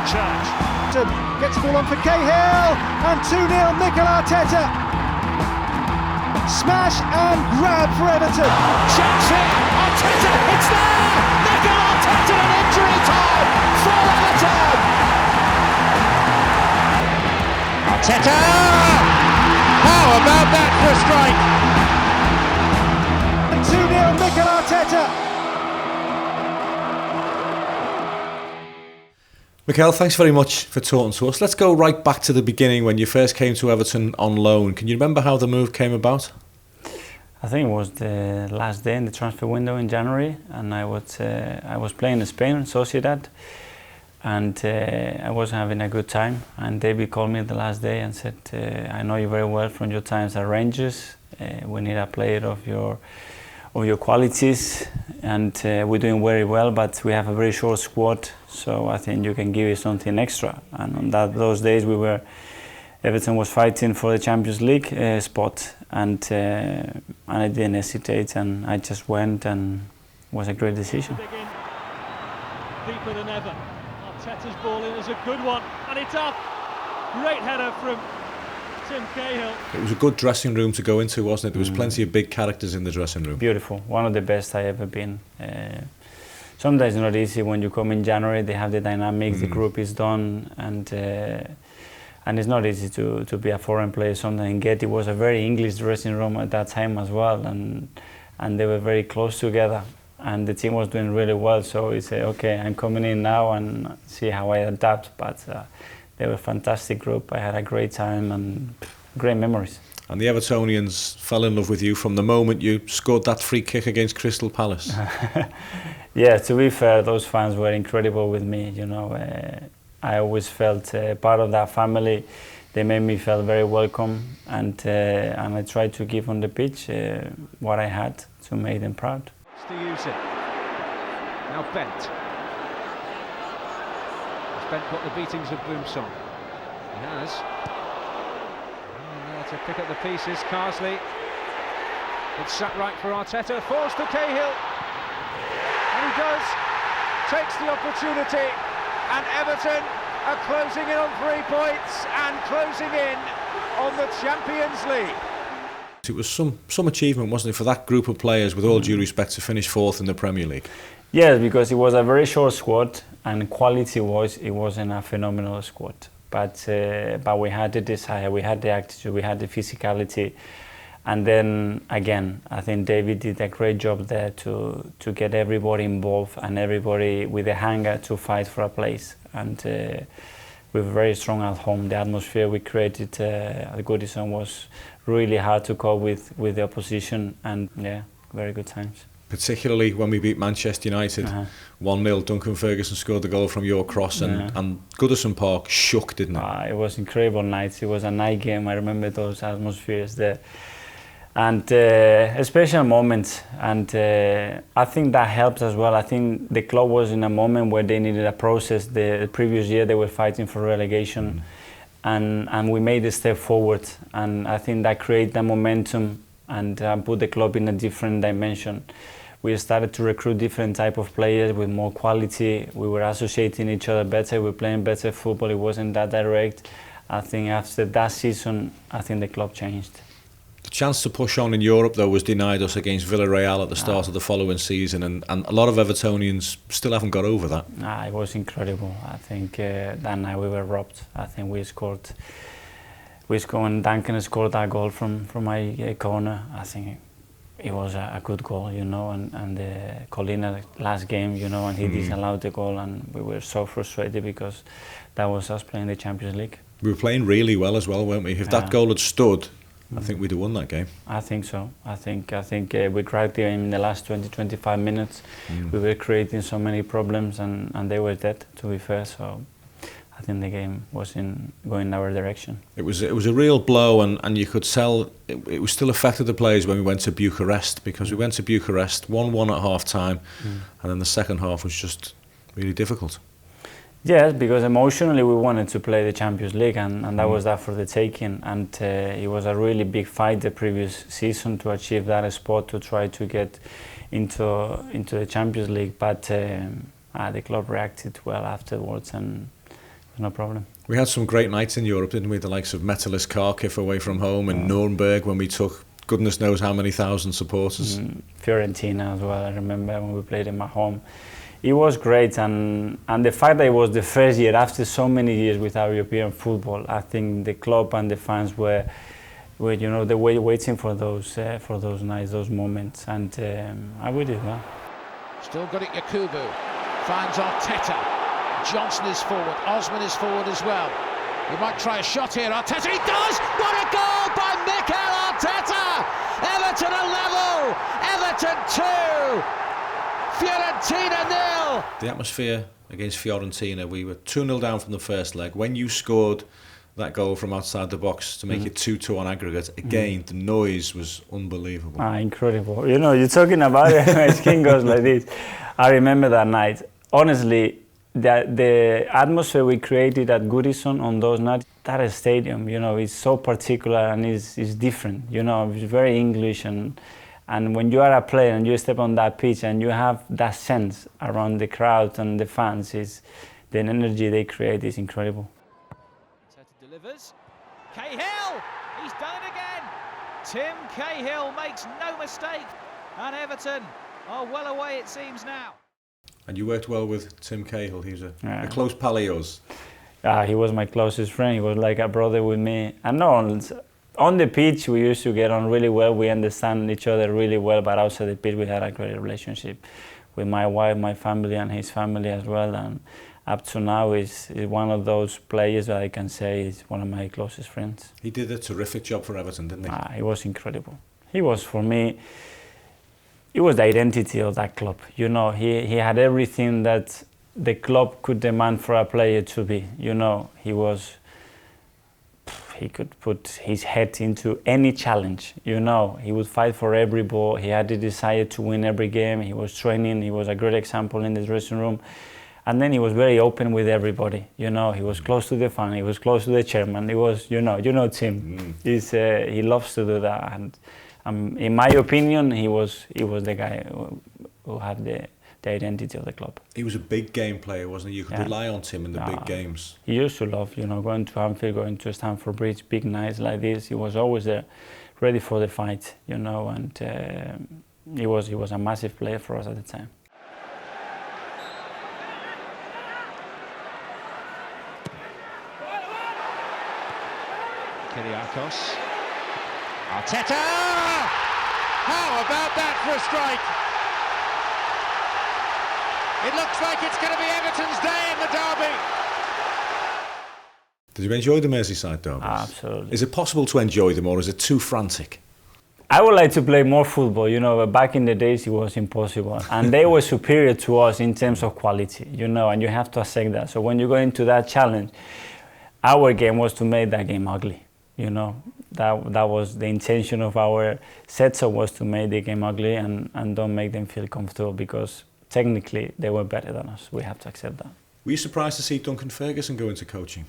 charge. Gets the ball on for Cahill, and 2-0 Mikel Arteta. Smash and grab for Everton. Chance it, Arteta, it's there! Mikel Arteta in injury time for Everton! Arteta! How about that for a strike? And 2-0 Mikel Arteta. Mikel, thanks very much for talking to us. Let's go right back to the beginning when you first came to Everton on loan. Can you remember how the move came about? I think it was the last day in the transfer window in January, and I was playing in Spain in Sociedad, and I was having a good time. And David called me the last day and said, "I know you very well from your times at Rangers. We need a player of your qualities, and we're doing very well, but we have a very short squad, so I think you can give us something extra." And on those days Everton was fighting for the Champions League spot, and I didn't hesitate, and I just went, and it was a great decision. Deeper than ever. Arteta's ball in is a good one, and it's up. Great header from Tim Cahill. It was a good dressing room to go into, wasn't it? There was plenty of big characters in the dressing room. Beautiful, one of the best I ever been. Sometimes it's not easy when you come in January. They have the dynamics, the group is done, and it's not easy to be a foreign player. Sometimes it was a very English dressing room at that time as well, and they were very close together, and the team was doing really well. So we say, okay, I'm coming in now and see how I adapt. But they were a fantastic group. I had a great time and great memories. And the Evertonians fell in love with you from the moment you scored that free kick against Crystal Palace. Yeah, to be fair, those fans were incredible with me. You know, I always felt part of that family. They made me feel very welcome, and I tried to give on the pitch what I had to make them proud. To use it. Now Bent. Has Bent got the beatings of Boomsong? He has. And to pick up the pieces, Carsley. It's sat right for Arteta, falls to Cahill. And he does. Takes the opportunity. And Everton are closing in on 3 points and closing in on the Champions League. It was some achievement, wasn't it, for that group of players, with all due respect, to finish 4th in the Premier League? Yes, because it was a very short squad, and quality-wise, it wasn't a phenomenal squad. But we had the desire, we had the attitude, we had the physicality. And then again, I think David did a great job there to get everybody involved and everybody with a hunger to fight for a place. And we were very strong at home. The atmosphere we created at Goodison was really hard to cope with the opposition, and yeah, very good times. Particularly when we beat Manchester United 1-0, Duncan Ferguson scored the goal from your cross, and Goodison Park shook, didn't it? It was incredible nights. It was a night game. I remember those atmospheres there. And a special moment, and I think that helped as well. I think the club was in a moment where they needed a process. The previous year they were fighting for relegation, and we made a step forward, and I think that created the momentum and put the club in a different dimension. We started to recruit different type of players with more quality. We were associating each other better. We were playing better football. It wasn't that direct. I think after that season, I think the club changed. The chance to push on in Europe, though, was denied us against Villarreal at the start of the following season, and a lot of Evertonians still haven't got over that. It was incredible. I think that night we were robbed. I think we scored, and Duncan scored that goal from my corner. I think it was a good goal, you know, and Colina last game, you know, and he disallowed the goal, and we were so frustrated because that was us playing the Champions League. We were playing really well as well, weren't we? If that goal had stood, I think we'd have won that game. I think so. I think we cracked the game in the last 20-25 minutes. We were creating so many problems, and they were dead, to be fair. So I think the game was going our direction. It was a real blow, and you could tell it was still affected the players when we went to Bucharest, because we went to Bucharest 1-1 at half time, and then the second half was just really difficult. Yes, because emotionally we wanted to play the Champions League, and that was that for the taking, and it was a really big fight the previous season to achieve that spot, to try to get into the Champions League, but the club reacted well afterwards, and no problem. We had some great nights in Europe, didn't we? The likes of Metalist Kharkiv away from home and Nuremberg when we took goodness knows how many thousand supporters. Fiorentina as well, I remember when we played in my home. It was great, and the fact that it was the first year after so many years without European football, I think the club and the fans were you know, they were waiting for those nights, those moments, and we did well. Still got it, Yakubu finds Arteta. Johnson is forward, Osman is forward as well. He might try a shot here, Arteta, he does! What a goal by Mikel Arteta! Everton are level, Everton 2, Fiorentina 0. The atmosphere against Fiorentina, we were 2-0 down from the first leg. When you scored that goal from outside the box to make it 2-2 on aggregate, again, the noise was unbelievable. Incredible. You know, you're talking about it, my skin goes like this. I remember that night. Honestly, the atmosphere we created at Goodison on those nights, that stadium, you know, is so particular and is different. You know, it's very English, and when you are a player and you step on that pitch and you have that sense around the crowd and the fans, the energy they create is incredible. Delivers. Cahill! He's done it again! Tim Cahill makes no mistake, and Everton are well away, it seems now. And you worked well with Tim Cahill. He was a close pal of yours. He was my closest friend. He was like a brother with me. And no, on the pitch we used to get on really well. We understand each other really well, but outside the pitch we had a great relationship with my wife, my family, and his family as well. And up to now is one of those players that I can say is one of my closest friends. He did a terrific job for Everton, didn't he? He was incredible. He was, for me, it was the identity of that club. You know, he had everything that the club could demand for a player to be. You know, he could put his head into any challenge. You know, he would fight for every ball. He had the desire to win every game. He was training. He was a great example in the dressing room. And then he was very open with everybody. You know, he was close to the fan. He was close to the chairman. He was, you know Tim. He loves to do that. And in my opinion, he was the guy who had the identity of the club. He was a big game player, wasn't he? You could rely on Tim in the big games. He used to love, you know, going to Anfield, going to Stamford Bridge, big nights like this. He was always there, ready for the fight, you know, and he was a massive player for us at the time. Kyriakos. Arteta! How about that for a strike? It looks like it's going to be Everton's day in the derby. Did you enjoy the Merseyside derbies? Absolutely. Is it possible to enjoy them, or is it too frantic? I would like to play more football, you know, but back in the days it was impossible. And they were superior to us in terms of quality, you know, and you have to accept that. So when you go into that challenge, our game was to make that game ugly, you know. That was the intention of our setup, was to make the game ugly and don't make them feel comfortable, because technically they were better than us. We have to accept that. Were you surprised to see Duncan Ferguson go into coaching?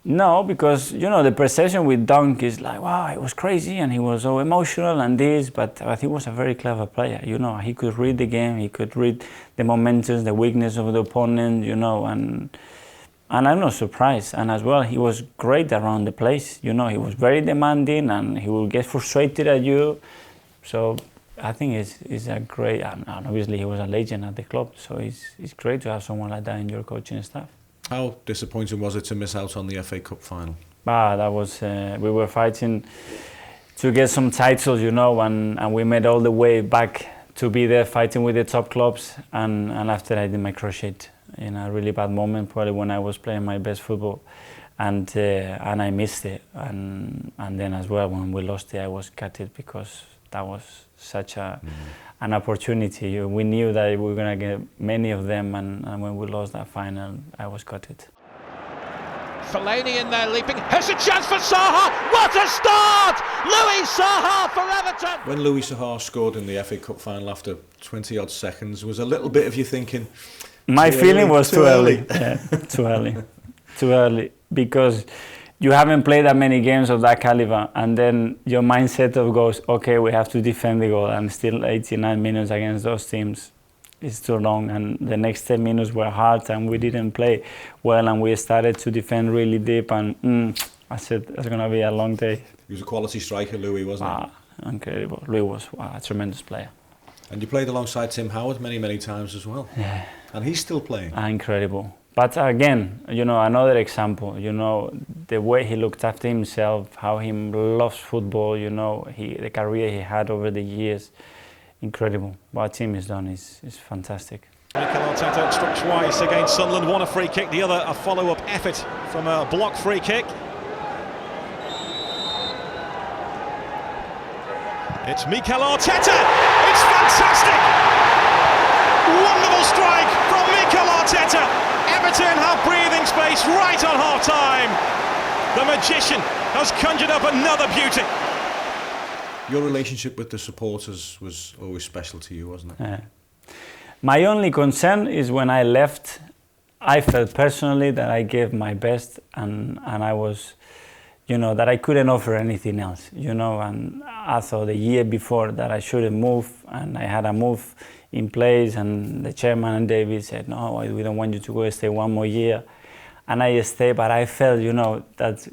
No, because, you know, the perception with Dunk is like, wow, he was crazy and he was so emotional and this, but I think he was a very clever player. You know, he could read the game, he could read the momentum, the weakness of the opponent, you know, and I'm not surprised. And as well, he was great around the place. You know, he was very demanding and he would get frustrated at you. So I think he's a great, and obviously he was a legend at the club. So it's great to have someone like that in your coaching staff. How disappointing was it to miss out on the FA Cup final? That was, we were fighting to get some titles, you know, and we made all the way back to be there fighting with the top clubs. And after I did my crochet in a really bad moment, probably when I was playing my best football, and I missed it. And then as well, when we lost it, I was gutted, because that was such an opportunity. We knew that we were going to get many of them, and when we lost that final, I was gutted. Fellaini in there leaping. Here's a chance for Saha. What a start! Louis Saha for Everton. When Louis Saha scored in the FA Cup final after 20 odd seconds, was a little bit of you thinking, my feeling was too early. Yeah, too early. Too early, because you haven't played that many games of that caliber, and then your mindset of goes, okay, we have to defend the goal, and still 89 minutes against those teams. it's too long, and the next 10 minutes were hard and we didn't play well and we started to defend really deep and I said it's going to be a long day. He was a quality striker, Louis, wasn't he? Incredible. Louis was a tremendous player. And you played alongside Tim Howard many times as well. Yeah. And he's still playing. Incredible. But again, you know, another example, you know, the way he looked after himself, how he loves football, you know, the career he had over the years. Incredible. What team has done is fantastic. Mikel Arteta struck twice against Sunderland, one a free kick, the other a follow-up effort from a block free kick. It's Mikel Arteta! It's fantastic! Wonderful strike from Mikel Arteta! Everton have breathing space right on half-time. The magician has conjured up another beauty. Your relationship with the supporters was always special to you, wasn't it? Yeah. My only concern is when I left, I felt personally that I gave my best and I was, you know, that I couldn't offer anything else, you know, and I thought the year before that I shouldn't move, and I had a move in place, and the chairman and David said, no, we don't want you to go, stay one more year. And I stayed, but I felt, you know, that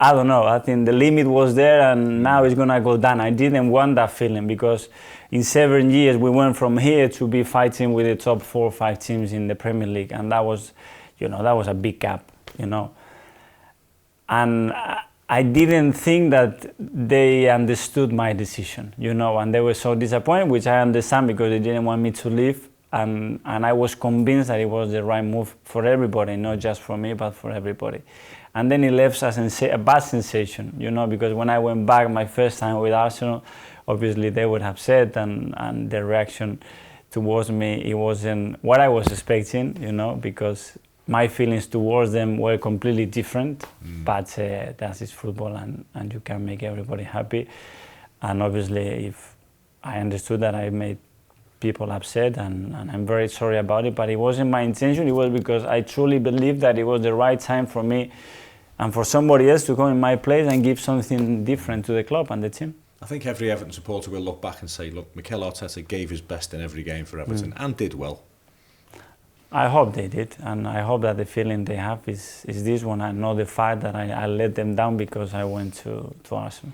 I don't know, I think the limit was there and now it's going to go down. I didn't want that feeling because in 7 years we went from here to be fighting with the top 4 or 5 teams in the Premier League, and that was, you know, that was a big gap, you know. And I didn't think that they understood my decision, you know, and they were so disappointed, which I understand because they didn't want me to leave. And I was convinced that it was the right move for everybody, not just for me, but for everybody. And then it left a bad sensation, you know, because when I went back my first time with Arsenal, obviously they were upset and their reaction towards me, it wasn't what I was expecting, you know, because my feelings towards them were completely different. But that's just football and you can make everybody happy. And obviously if I understood that I made people upset and I'm very sorry about it, but it wasn't my intention. It was because I truly believed that it was the right time for me and for somebody else to come in my place and give something different to the club and the team. I think every Everton supporter will look back and say, look, Mikel Arteta gave his best in every game for Everton and did well. I hope they did, and I hope that the feeling they have is this one. I know the fact that I let them down because I went to Arsenal.